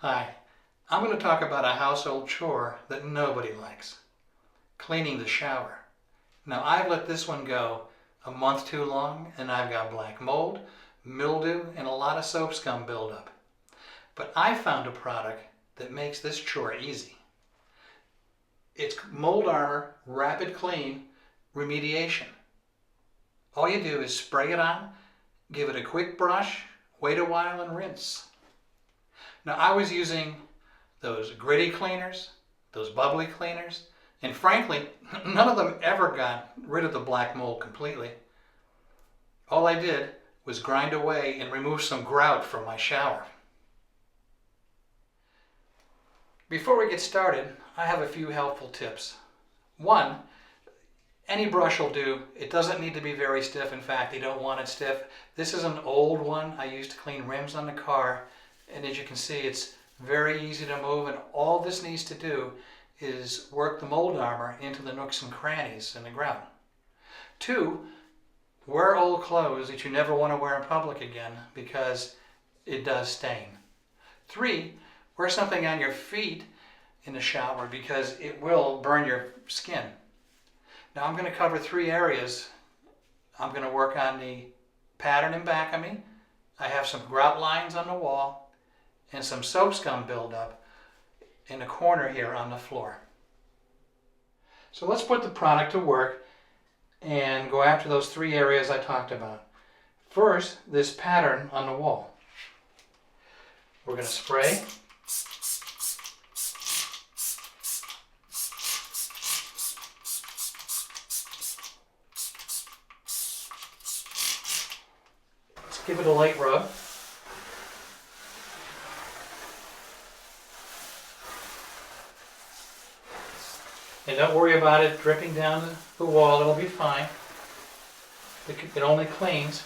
Hi, I'm going to talk about a household chore that nobody likes, cleaning the shower. Now I've let this one go a month too long and I've got black mold, mildew, and a lot of soap scum buildup. But I found a product that makes this chore easy. It's Mold Armor Rapid Clean Remediation. All you do is spray it on, give it a quick brush, wait a while and rinse. Now I was using those gritty cleaners, those bubbly cleaners, and frankly, none of them ever got rid of the black mold completely. All I did was grind away and remove some grout from my shower. Before we get started, I have a few helpful tips. One, any brush will do. It doesn't need to be very stiff. In fact, you don't want it stiff. This is an old one I used to clean rims on the car, and as you can see, it's very easy to move, and all this needs to do is work the mold armor into the nooks and crannies in the grout. Two, wear old clothes that you never want to wear in public again because it does stain. Three, wear something on your feet in the shower because it will burn your skin. Now I'm going to cover three areas. I'm going to work on the pattern in back of me. I have some grout lines on the wall and some soap scum buildup in the corner here on the floor. So let's put the product to work and go after those three areas I talked about. First, this pattern on the wall. We're going to spray. Let's give it a light rub. And don't worry about it dripping down the wall, it'll be fine. It only cleans.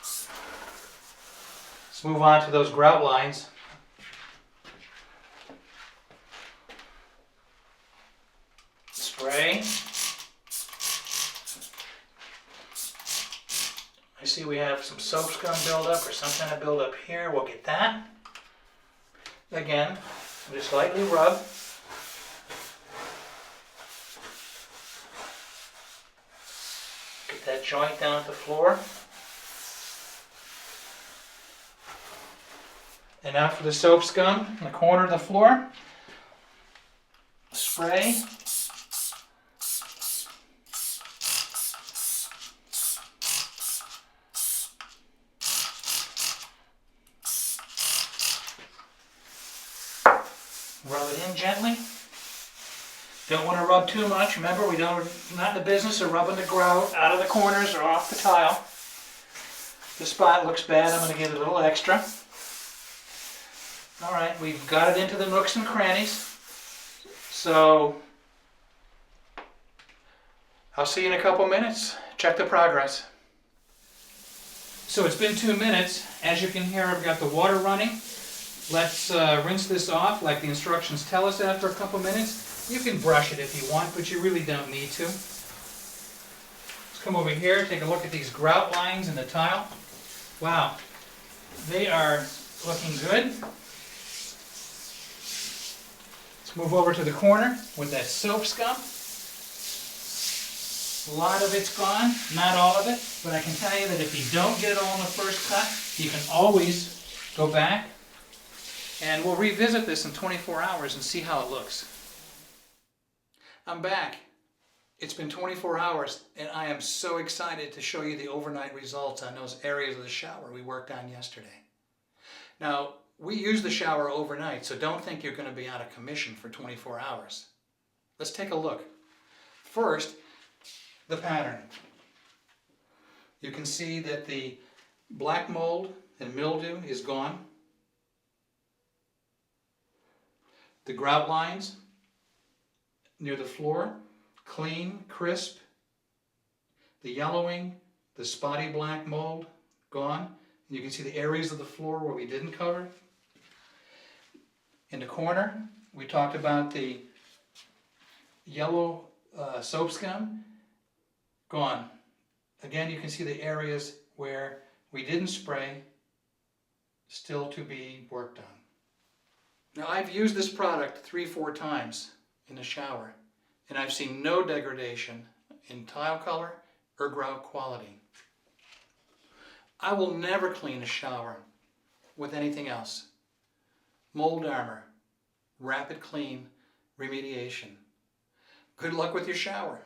Let's move on to those grout lines. Spray. I see we have some soap scum buildup or some kind of buildup here. We'll get that. Again, just lightly rub. Get that joint down at the floor. And now for the soap scum in the corner of the floor. Spray. Rub it in gently. Don't want to rub too much. Remember, we're not in the business of rubbing the grout out of the corners or off the tile. This spot looks bad. I'm going to give it a little extra. All right, we've got it into the nooks and crannies. So I'll see you in a couple minutes. Check the progress. So it's been 2 minutes. As you can hear, I've got the water running. Let's rinse this off like the instructions tell us after a couple minutes. You can brush it if you want, but you really don't need to. Let's come over here, take a look at these grout lines in the tile. Wow, they are looking good. Let's move over to the corner with that soap scum. A lot of it's gone, not all of it, but I can tell you that if you don't get it all in the first cut, you can always go back and we'll revisit this in 24 hours and see how it looks. I'm back. It's been 24 hours and I am so excited to show you the overnight results on those areas of the shower we worked on yesterday. Now, we use the shower overnight, so don't think you're going to be out of commission for 24 hours. Let's take a look. First, the pattern. You can see that the black mold and mildew is gone. The grout lines near the floor, clean, crisp. The yellowing, the spotty black mold, gone. You can see the areas of the floor where we didn't cover. In the corner, we talked about the yellow soap scum, gone. Again, you can see the areas where we didn't spray, still to be worked on. Now I've used this product 3-4 times in the shower, and I've seen no degradation in tile color or grout quality. I will never clean a shower with anything else. Mold Armor, Rapid Clean, Remediation. Good luck with your shower.